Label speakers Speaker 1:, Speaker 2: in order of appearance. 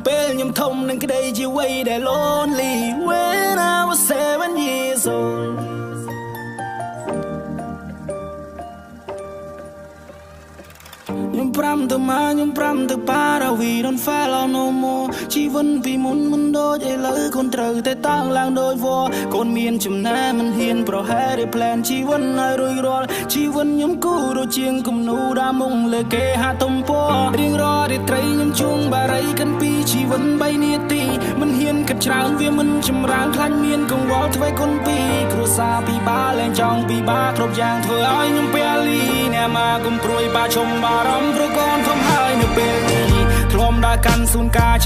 Speaker 1: ពេលខ្ញុំធំនឹងក្តីជាវ័យដែល lonely when I was 7 years old nhung pram từ ma nhung pram từ para we don't fall out no more ជីវិតពីមុនមិនដូចឥឡូវកូនត្រូវតែតាំងឡើងដូចវល់កូនមានចំណាមិនហ៊ានប្រហែលរៀប plan ជីវិតឲ្យរួចរាល់ជីវិតខ្ញុំគូដូចជាងគំនូដើមមុងលើគេហាទំព័ររៀងរាល់រាត្រីខ្ញុំជួងបារីកិនពីជីវិត3នាទីមិនហ៊ានគិតច្រើនវាមិនចម្រើនខ្លាចមានកង្វល់ធ្វើគុណពីគ្រួសារពីបាលែងចង់ពីបាគ្រប់យ៉ាងធ្វើឲ្យខ្ញុំពេលីអ្នកមកកុំព្រួយបាឈុំបារម្ភព្រោះកូនធំហើយនៅពេលនេះធ្លាប់ដល់កាន់សួនកាឈឺ